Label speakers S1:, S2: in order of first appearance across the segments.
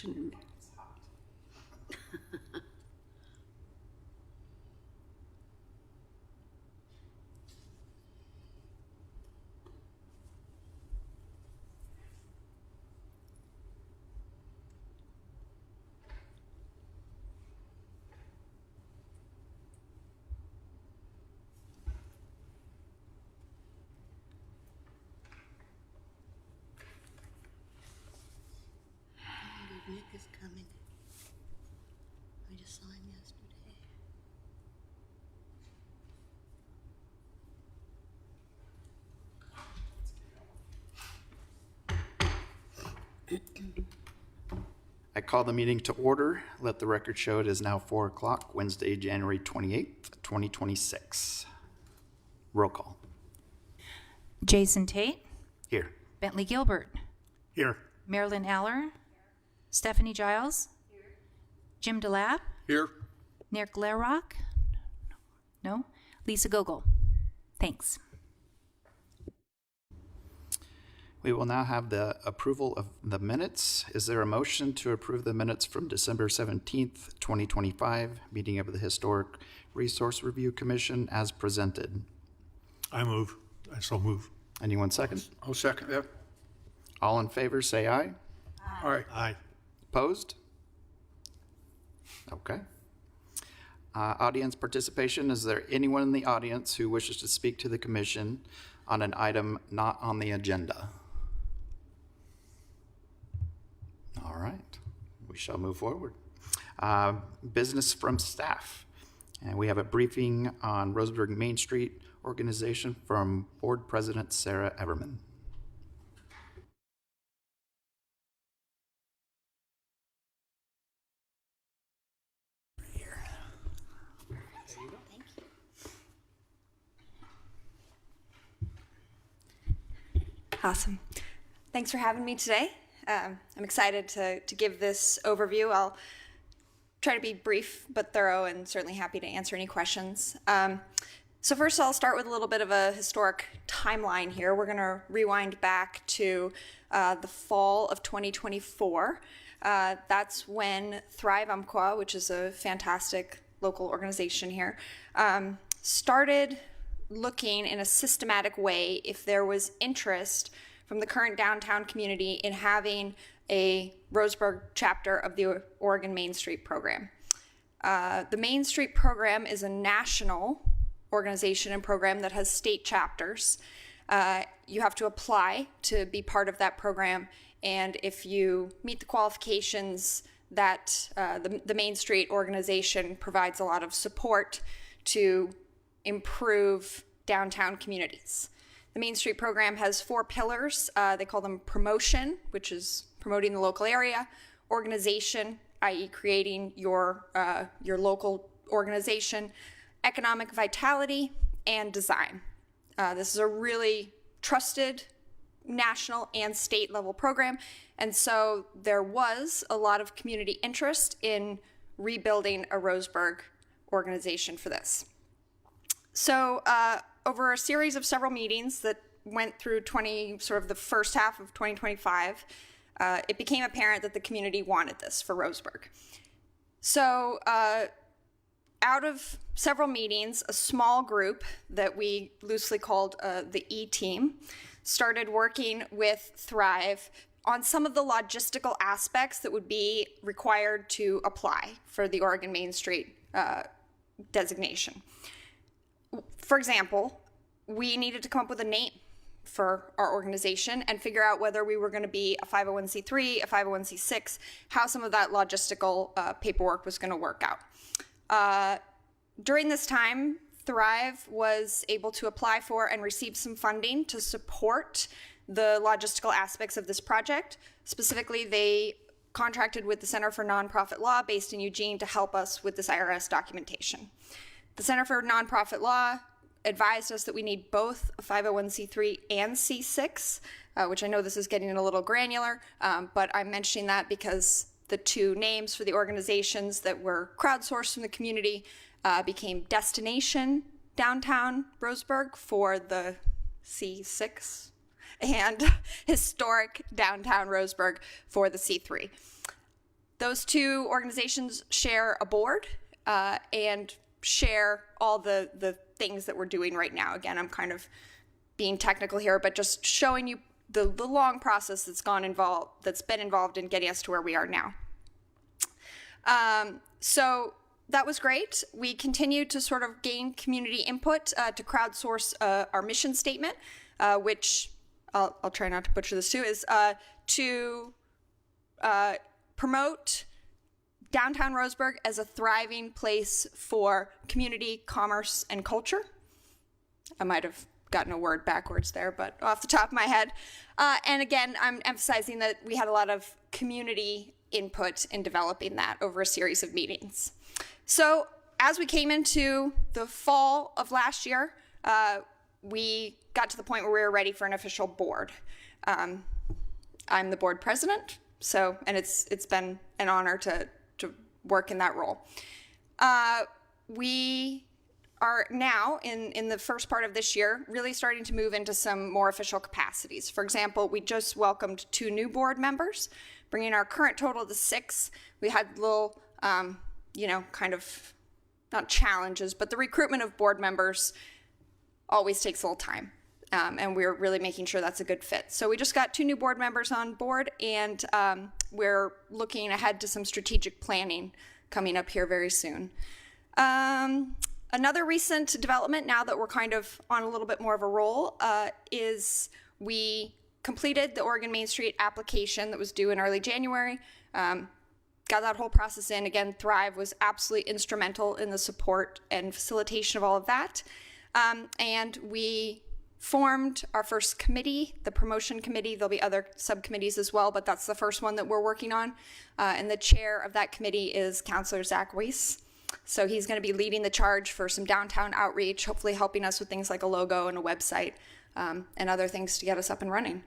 S1: Shouldn't. Nick is coming. I just saw him yesterday.
S2: I call the meeting to order. Let the record show it is now 4 o'clock, Wednesday, January 28th, 2026. Roll call.
S3: Jason Tate,
S2: Here.
S3: Bentley Gilbert,
S4: Here.
S3: Marilyn Aller, Stephanie Giles, Jim DeLapp,
S4: Here.
S3: Nick Larock, no, Lisa Gogol. Thanks.
S2: We will now have the approval of the minutes. Is there a motion to approve the minutes from December 17th, 2025, meeting of the Historic Resource Review Commission as presented?
S4: I move. I so move.
S2: Anyone second?
S5: I'll second that.
S2: All in favor, say aye.
S5: All right.
S4: Aye.
S2: Opposed? Okay. Audience participation. Is there anyone in the audience who wishes to speak to the commission on an item not on the agenda? All right. We shall move forward. Business from staff. And we have a briefing on Roseburg Main Street organization from Board President Sarah Everman.
S6: Awesome. Thanks for having me today. I'm excited to give this overview. I'll try to be brief but thorough and certainly happy to answer any questions. So first I'll start with a little bit of a historic timeline here. We're going to rewind back to the fall of 2024. That's when Thrive Umpqua, which is a fantastic local organization here, started looking in a systematic way if there was interest from the current downtown community in having a Roseburg chapter of the Oregon Main Street program. The Main Street program is a national organization and program that has state chapters. You have to apply to be part of that program, and if you meet the qualifications, that the Main Street organization provides a lot of support to improve downtown communities. The Main Street program has 4 pillars. They call them promotion, which is promoting the local area, organization, i.e. creating your local organization, economic vitality, and design. This is a really trusted national and state level program, and so there was a lot of community interest in rebuilding a Roseburg organization for this. So over a series of several meetings that went through the first half of 2025, it became apparent that the community wanted this for Roseburg. So out of several meetings, a small group that we loosely called the E-Team started working with Thrive on some of the logistical aspects that would be required to apply for the Oregon Main Street designation. For example, we needed to come up with a name for our organization and figure out whether we were going to be a 501c3, a 501c6, how some of that logistical paperwork was going to work out. During this time, Thrive was able to apply for and receive some funding to support the logistical aspects of this project. Specifically, they contracted with the Center for Nonprofit Law based in Eugene to help us with this IRS documentation. The Center for Nonprofit Law advised us that we need both a 501c3 and C6, which I know this is getting a little granular, but I'm mentioning that because the 2 names for the organizations that were crowdsourced from the community became Destination Downtown Roseburg for the C6 and Historic Downtown Roseburg for the C3. Those two organizations share a board and share all the things that we're doing right now. Again, I'm kind of being technical here, but just showing you the long process that's been involved in getting us to where we are now. So that was great. We continued to sort of gain community input to crowdsource our mission statement, which I'll try not to butcher this too, is to promote downtown Roseburg as a thriving place for community, commerce, and culture. I might have gotten a word backwards there, but off the top of my head. And again, I'm emphasizing that we had a lot of community input in developing that over a series of meetings. So as we came into the fall of last year, we got to the point where we were ready for an official board. I'm the board president, and it's been an honor to work in that role. We are now, in the first part of this year, really starting to move into some more official capacities. For example, we just welcomed 2 new board members, bringing our current total to 6. We had little, kind of, not challenges, but the recruitment of board members always takes a little time. And we're really making sure that's a good fit. So we just got 2 new board members on board, and we're looking ahead to some strategic planning coming up here very soon. Another recent development, now that we're kind of on a little bit more of a roll, is we completed the Oregon Main Street application that was due in early January. Got that whole process in. Again, Thrive was absolutely instrumental in the support and facilitation of all of that. And we formed our first committee, the promotion committee. There'll be other subcommittees as well, but that's the first one that we're working on. And the chair of that committee is Councilor Zach Weiss. So he's going to be leading the charge for some downtown outreach, hopefully helping us with things like a logo and a website and other things to get us up and running.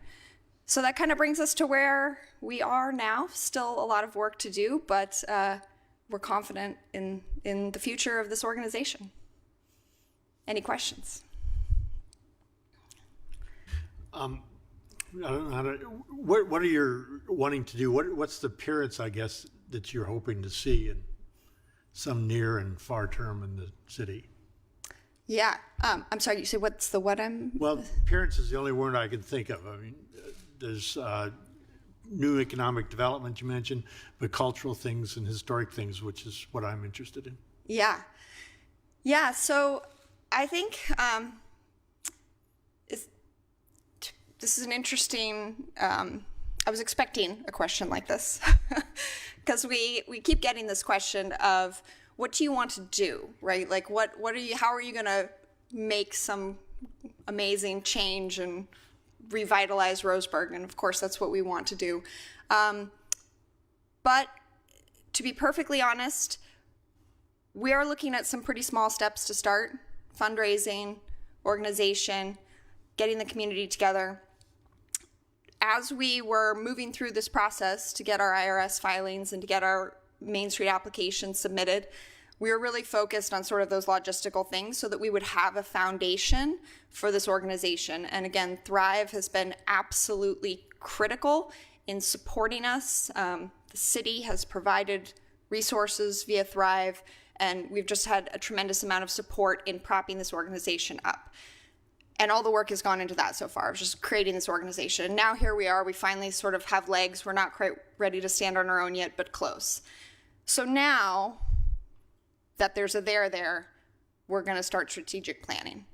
S6: So that kind of brings us to where we are now. Still a lot of work to do, but we're confident in the future of this organization. Any questions?
S4: I don't know how to, what are you wanting to do? What's the appearance, I guess, that you're hoping to see in some near and far term in the city?
S6: Yeah. I'm sorry, you said what's the what I'm...
S4: Well, appearance is the only word I can think of. I mean, there's new economic development you mentioned, but cultural things and historic things, which is what I'm interested in.
S6: Yeah. Yeah, so I think this is an interesting... I was expecting a question like this because we keep getting this question of what do you want to do, right? Like how are you going to make some amazing change and revitalize Roseburg? And of course, that's what we want to do. But to be perfectly honest, we are looking at some pretty small steps to start: fundraising, organization, getting the community together. As we were moving through this process to get our IRS filings and to get our Main Street application submitted, we were really focused on sort of those logistical things so that we would have a foundation for this organization. And again, Thrive has been absolutely critical in supporting us. The city has provided resources via Thrive, and we've just had a tremendous amount of support in propping this organization up. And all the work has gone into that so far, just creating this organization. Now here we are, we finally sort of have legs. We're not quite ready to stand on our own yet, but close. So now that there's a there, we're gonna start strategic planning.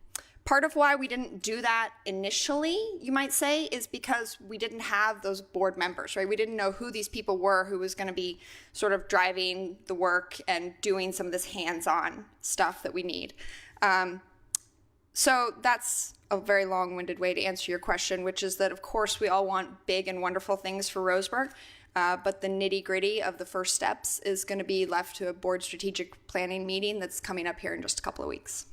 S6: Part of why we didn't do that initially, you might say, is because we didn't have those board members, right? We didn't know who these people were, who was gonna be sort of driving the work and doing some of this hands-on stuff that we need. So that's a very long-winded way to answer your question, which is that, of course, we all want big and wonderful things for Roseburg, but the nitty-gritty of the first steps is going to be left to a board strategic planning meeting that's coming up here in just a couple of weeks.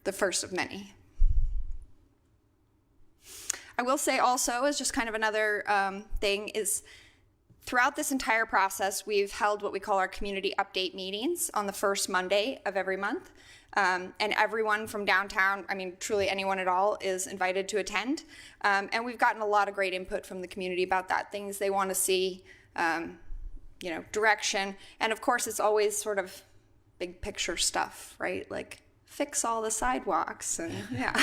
S6: The first of many. I will say also, as just kind of another thing, is throughout this entire process, we've held what we call our community update meetings on the first Monday of every month. And everyone from downtown, I mean, truly anyone at all, is invited to attend. And we've gotten a lot of great input from the community about that, things they want to see direction. And of course, it's always sort of big picture stuff, right? Like fix all the sidewalks and yeah.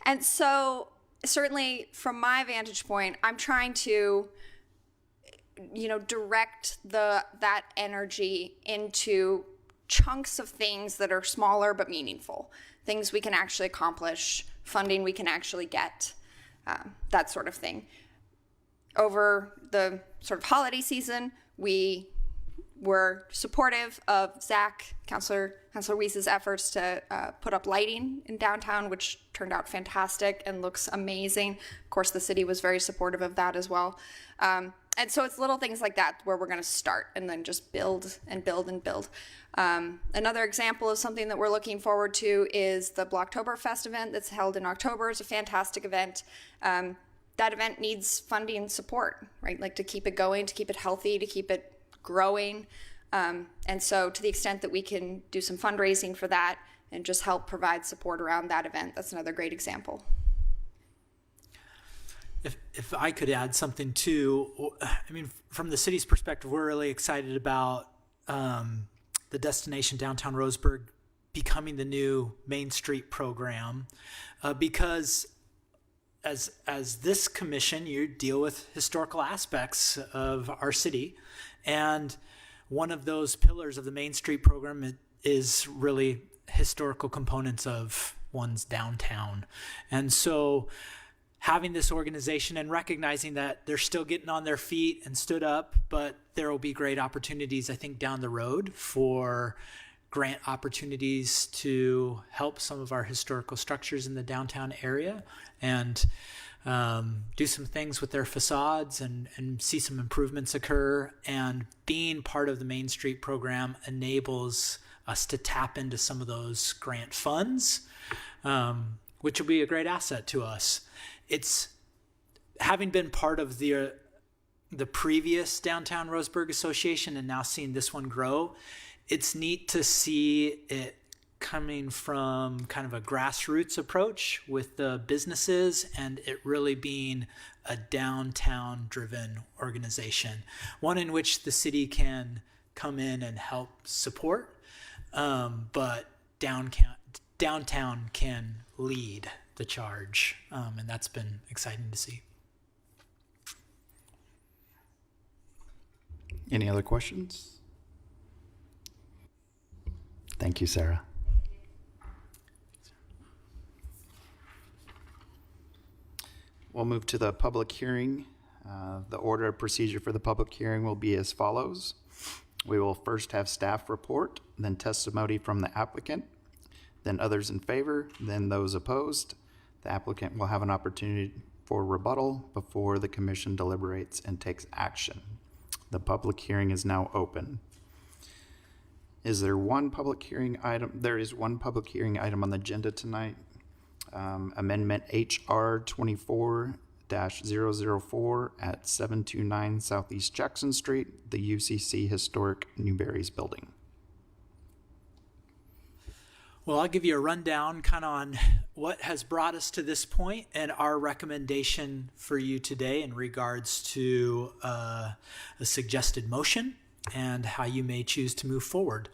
S6: And so certainly from my vantage point, I'm trying to, direct that energy into chunks of things that are smaller but meaningful, things we can actually accomplish, funding we can actually get, that sort of thing. Over the sort of holiday season, we were supportive of Councilor Weese's efforts to put up lighting in downtown, which turned out fantastic and looks amazing. Of course, the city was very supportive of that as well. And so it's little things like that where we're going to start and then just build and build and build. Another example of something that we're looking forward to is the Blocktoberfest event that's held in October. It's a fantastic event. That event needs funding and support, right? Like to keep it going, to keep it healthy, to keep it growing. And so to the extent that we can do some fundraising for that and just help provide support around that event, that's another great example.
S5: If I could add something too, I mean, from the city's perspective, we're really excited about the Destination Downtown Roseburg becoming the new Main Street program because as this commission, you deal with historical aspects of our city, and one of those pillars of the Main Street program is really historical components of one's downtown. And so having this organization and recognizing that they're still getting on their feet and stood up, but there will be great opportunities, I think, down the road for grant opportunities to help some of our historical structures in the downtown area and do some things with their facades and see some improvements occur. And being part of the Main Street program enables us to tap into some of those grant funds, which will be a great asset to us. It's having been part of the previous Downtown Roseburg Association and now seeing this one grow, it's neat to see it coming from kind of a grassroots approach with the businesses and it really being a downtown driven organization, one in which the city can come in and help support, but downtown can lead the charge, and that's been exciting to see.
S2: Any other questions? Thank you, Sarah. We'll move to the public hearing. The order of procedure for the public hearing will be as follows. We will first have staff report, then testimony from the applicant, then others in favor, then those opposed. The applicant will have an opportunity for rebuttal before the commission deliberates and takes action. The public hearing is now open. Is there one public hearing item? There is one public hearing item on the agenda tonight. Amendment HR 24-004 at 729 Southeast Jackson Street, the UCC Historic Newberry's building.
S5: Well, I'll give you a rundown kind of on what has brought us to this point and our recommendation for you today in regards to a suggested motion and how you may choose to move forward.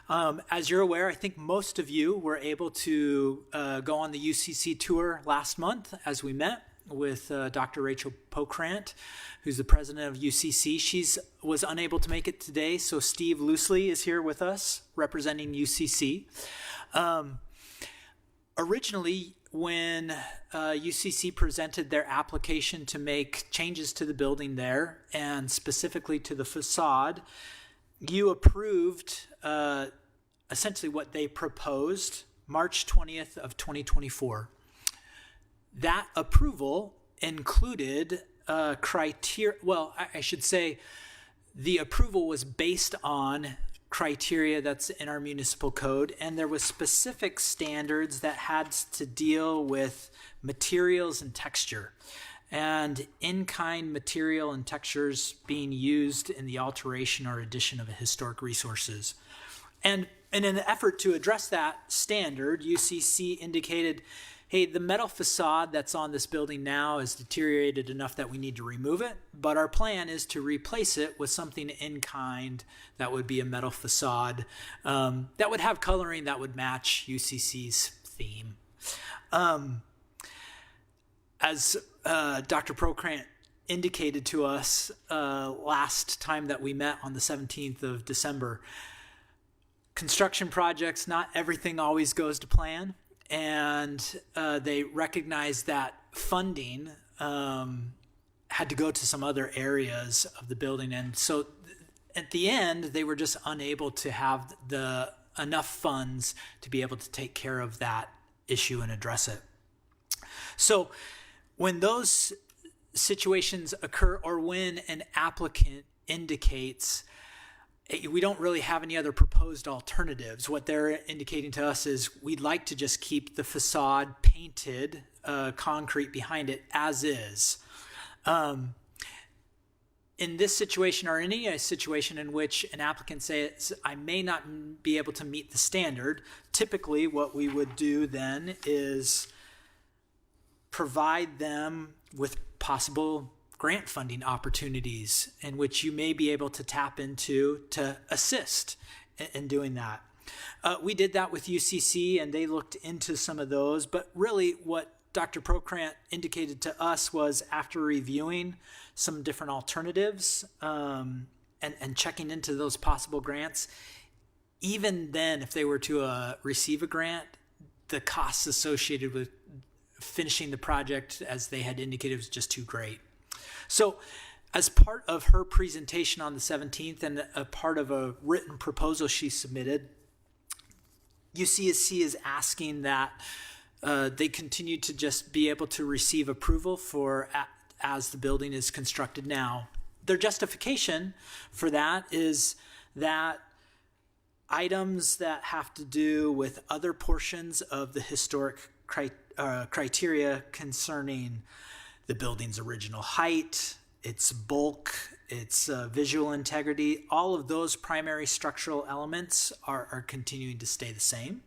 S5: As you're aware, I think most of you were able to go on the UCC tour last month as we met with Dr. Rachel Pokrant, who's the president of UCC. She was unable to make it today, so Steve Loosely is here with us representing UCC. Originally, when UCC presented their application to make changes to the building there, and specifically to the facade, you approved essentially what they proposed March 20th of 2024. That approval included criteria, well, I should say the approval was based on criteria that's in our municipal code, and there was specific standards that had to deal with materials and texture, and in-kind material and textures being used in the alteration or addition of historic resources. And in an effort to address that standard, UCC indicated, hey, the metal facade that's on this building now is deteriorated enough that we need to remove it, but our plan is to replace it with something in kind that would be a metal facade that would have coloring that would match UCC's theme. As Dr. Procrant indicated to us last time that we met on the 17th of December, construction projects, not everything always goes to plan. And they recognized that funding had to go to some other areas of the building. And so at the end, they were just unable to have enough funds to be able to take care of that issue and address it. So when those situations occur, or when an applicant indicates we don't really have any other proposed alternatives, what they're indicating to us is we'd like to just keep the facade painted, concrete behind it as is. In this situation, or any situation in which an applicant says, I may not be able to meet the standard, typically what we would do then is provide them with possible grant funding opportunities in which you may be able to tap into to assist in doing that. We did that with UCC, and they looked into some of those, but really what Dr. Procrant indicated to us was, after reviewing some different alternatives and checking into those possible grants, even then, if they were to receive a grant, the costs associated with finishing the project, as they had indicated, was just too great. So as part of her presentation on the 17th and a part of a written proposal she submitted, UCSC is asking that they continue to just be able to receive approval for as the building is constructed now. Their justification for that is that items that have to do with other portions of the historic criteria concerning the building's original height, its bulk, its visual integrity, all of those primary structural elements are continuing to stay the same.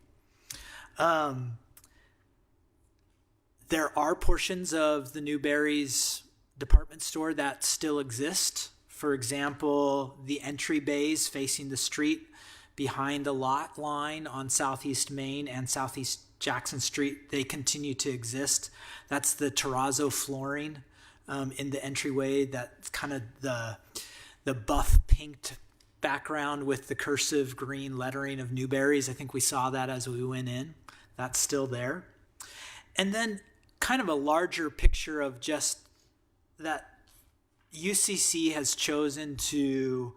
S5: There are portions of the Newberry's department store that still exist. For example, the entry bays facing the street behind the lot line on Southeast Main and Southeast Jackson Street, they continue to exist. That's the terrazzo flooring in the entryway. That's kind of the buff pinked background with the cursive green lettering of Newberry's. I think we saw that as we went in. That's still there. And then kind of a larger picture of just that UCC has chosen to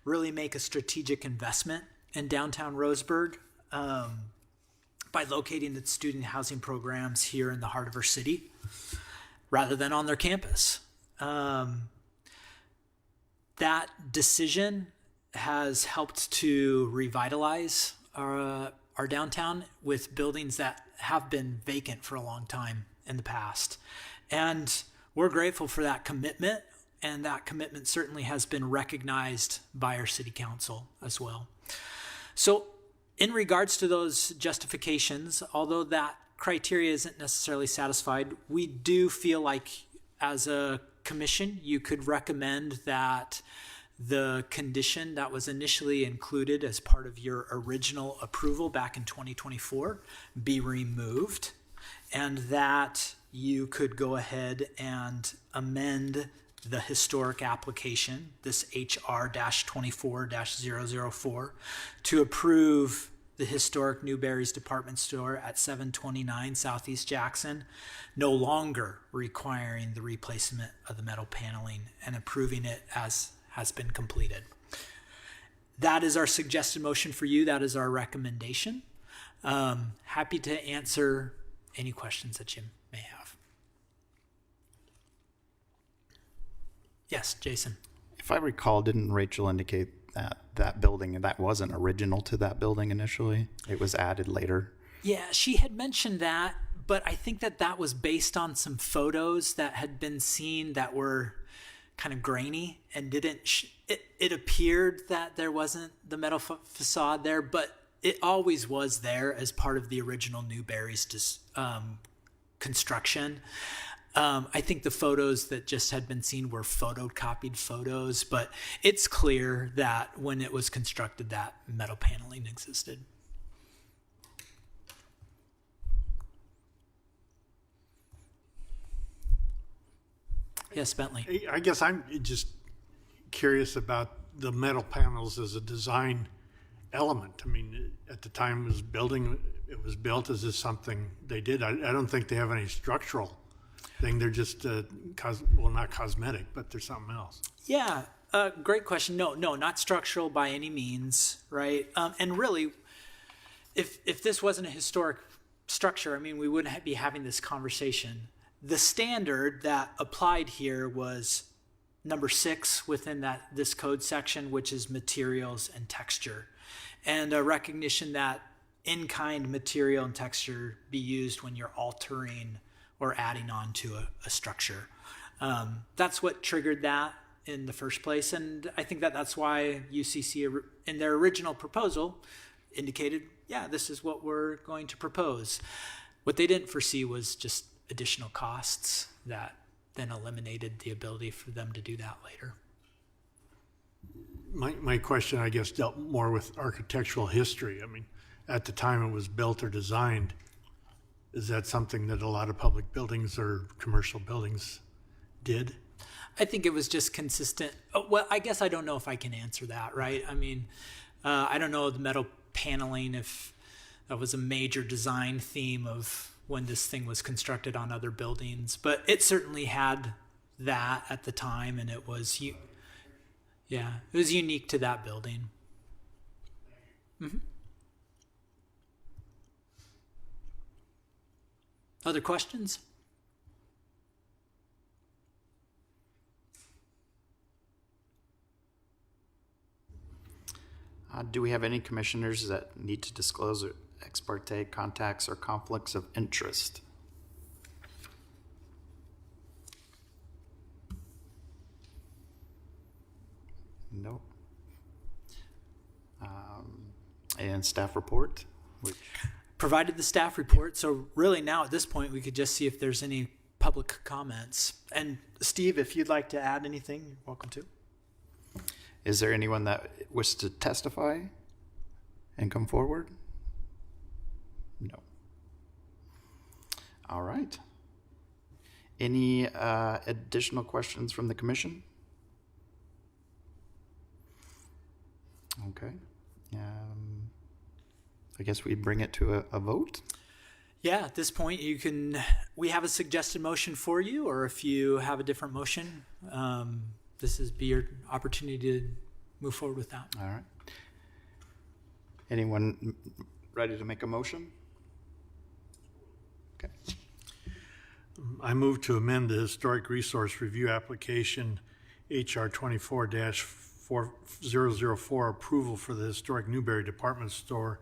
S5: really make a strategic investment in downtown Roseburg by locating the student housing programs here in the heart of our city rather than on their campus. That decision has helped to revitalize our downtown with buildings that have been vacant for a long time in the past. And we're grateful for that commitment, and that commitment certainly has been recognized by our city council as well. So in regards to those justifications, although that criteria isn't necessarily satisfied, we do feel like as a commission, you could recommend that the condition that was initially included as part of your original approval back in 2024 be removed, and that you could go ahead and amend the historic application, this HR-24-004, to approve the historic Newberry's department store at 729 Southeast Jackson, no longer requiring the replacement of the metal paneling, and approving it as has been completed. That is our suggested motion for you. That is our recommendation. Happy to answer any questions that you may have. Yes, Jason.
S2: If I recall, didn't Rachel indicate that that building, that wasn't original to that building initially? It was added later?
S5: Yeah, she had mentioned that, but I think that was based on some photos that had been seen that were kind of grainy and it appeared that there wasn't the metal facade there, but it always was there as part of the original Newberry's construction. I think the photos that just had been seen were photocopied photos, but it's clear that when it was constructed, that metal paneling existed. Yes, Bentley.
S4: I guess I'm just curious about the metal panels as a design element. I mean, at the time it was built, is this something they did? I don't think they have any structural thing. They're just, not cosmetic, but there's something else.
S5: Yeah, great question. No, not structural by any means, right? And really, if this wasn't a historic structure, I mean, we wouldn't be having this conversation. The standard that applied here was number 6 within this code section, which is materials and texture, and a recognition that in-kind material and texture be used when you're altering or adding on to a structure. That's what triggered that in the first place, and I think that's why UCC, in their original proposal, indicated, yeah, this is what we're going to propose. What they didn't foresee was just additional costs that then eliminated the ability for them to do that later.
S4: My question, I guess, dealt more with architectural history. I mean, at the time it was built or designed, is that something that a lot of public buildings or commercial buildings did?
S5: I think it was just consistent. Oh, well, I guess I don't know if I can answer that, right? I mean, I don't know the metal paneling, if that was a major design theme of when this thing was constructed on other buildings, but it certainly had that at the time, and it was unique to that building. Mm-hmm. Other questions?
S2: Do we have any commissioners that need to disclose ex parte contacts or conflicts of interest? Nope. And staff report, which
S5: Provided the staff report, so really now at this point we could just see if there's any public comments. And Steve, if you'd like to add anything, you're welcome to.
S2: is there anyone that wishes to testify and come forward? No. All right. Any additional questions from the commission? Okay. I guess we bring it to a vote.
S5: Yeah, at this point we have a suggested motion for you, or if you have a different motion, this is be your opportunity to move forward with that.
S2: All right. Anyone ready to make a motion? Okay.
S4: I move to amend the Historic Resource Review Application HR 24-4004 approval for the historic Newberry Department Store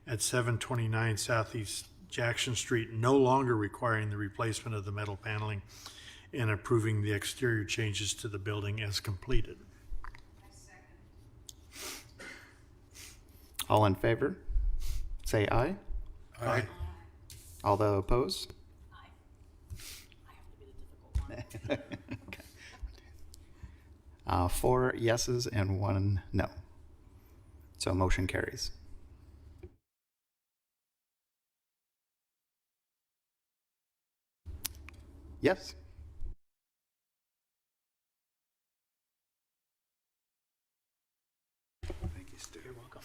S4: at 729 Southeast Jackson Street, no longer requiring the replacement of the metal paneling, and approving the exterior changes to the building as completed.
S2: All in favor? Say aye.
S4: Aye.
S2: All the opposed? Okay. 4 yeses and 1 no. So motion carries. Yes.
S7: Thank you, Steve.
S5: You're welcome.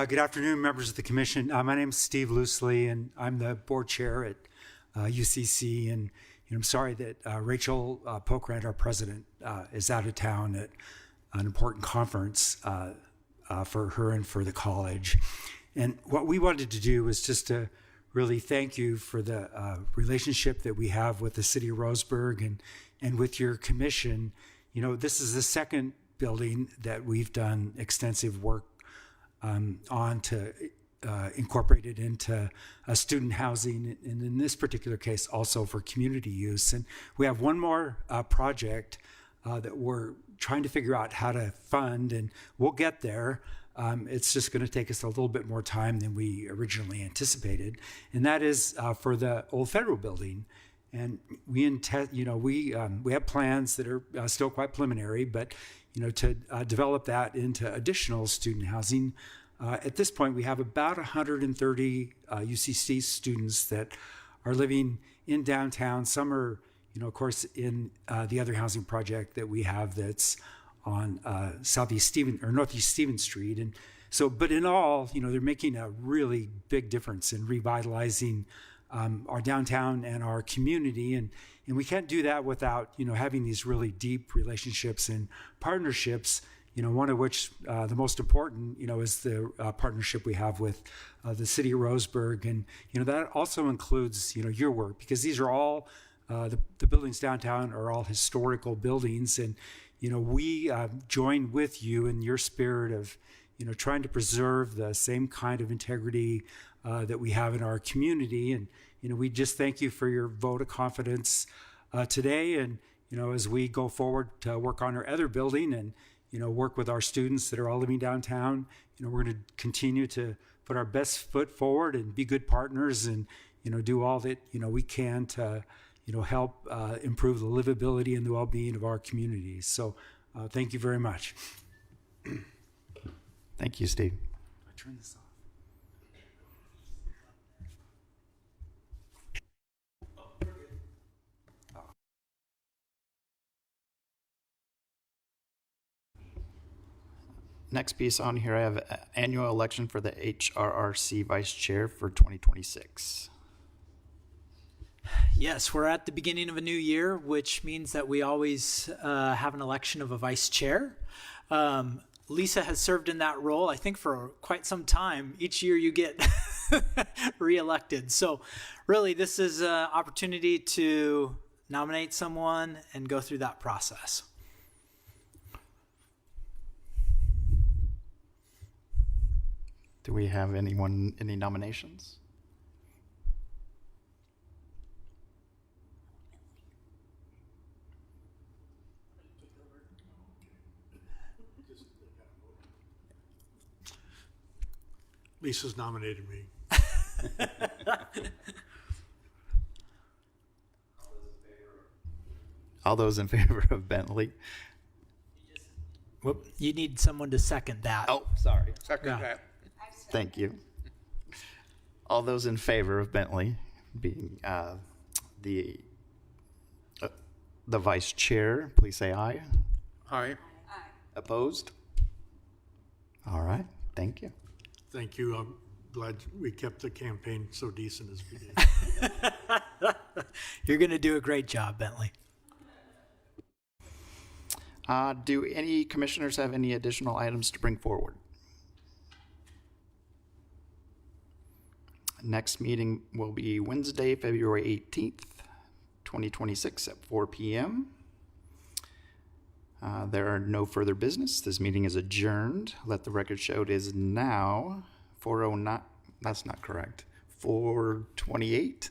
S7: Good afternoon, members of the commission. My name is Steve Loosley, and I'm the board chair at UCC. And I'm sorry that Rachel Pokrant, our president, is out of town at an important conference for her and for the college. And what we wanted to do was just to really thank you for the relationship that we have with the city of Roseburg and with your commission. You know, this is the second building that we've done extensive work on to incorporate it into student housing, and in this particular case also for community use. And we have one more project that we're trying to figure out how to fund, and we'll get there. It's just going to take us a little bit more time than we originally anticipated, and that is for the old federal building. And we have plans that are still quite preliminary, but to develop that into additional student housing. At this point, we have about 130 UCC students that are living in downtown. Some are, of course, in the other housing project that we have that's on Northeast Stevens Street. And so, but in all, they're making a really big difference in revitalizing our downtown and our community. And we can't do that without, having these really deep relationships and partnerships, one of which, the most important, is the partnership we have with the city of Roseburg. And, that also includes, your work, because these are all, the buildings downtown are all historical buildings. And, we join with you in your spirit of, trying to preserve the same kind of integrity that we have in our community. And, we just thank you for your vote of confidence today. And, as we go forward to work on our other building and, work with our students that are all living downtown, we're going to continue to put our best foot forward and be good partners and, do all that, we can to, help improve the livability and the well-being of our communities. So thank you very much.
S2: Thank you, Steve.
S7: I turn this off.
S2: Next piece on here, I have annual election for the HRRC Vice Chair for 2026.
S5: Yes, we're at the beginning of a new year, which means that we always have an election of a vice chair. Lisa has served in that role, I think, for quite some time. Each year you get reelected. So really, this is an opportunity to nominate someone and go through that process.
S2: Do we have any nominations?
S4: Lisa's nominated me.
S2: All those in favor of Bentley?
S5: Whoop, you need someone to second that.
S2: Oh, sorry.
S5: Second that.
S2: Thank you. All those in favor of Bentley being the vice chair, please say aye.
S4: Aye.
S2: Opposed? All right. Thank you.
S4: Thank you. I'm glad we kept the campaign so decent as we did.
S5: You're going to do a great job, Bentley.
S2: Do any commissioners have any additional items to bring forward? Next meeting will be Wednesday, February 18th, 2026 at 4 p.m. There are no further business. This meeting is adjourned. Let the record show it is now 4:09. That's not correct. 4:28.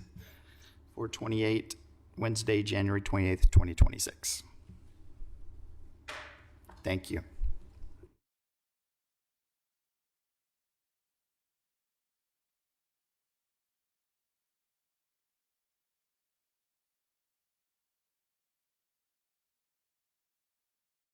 S2: 4:28, Wednesday, January 28th, 2026. Thank you.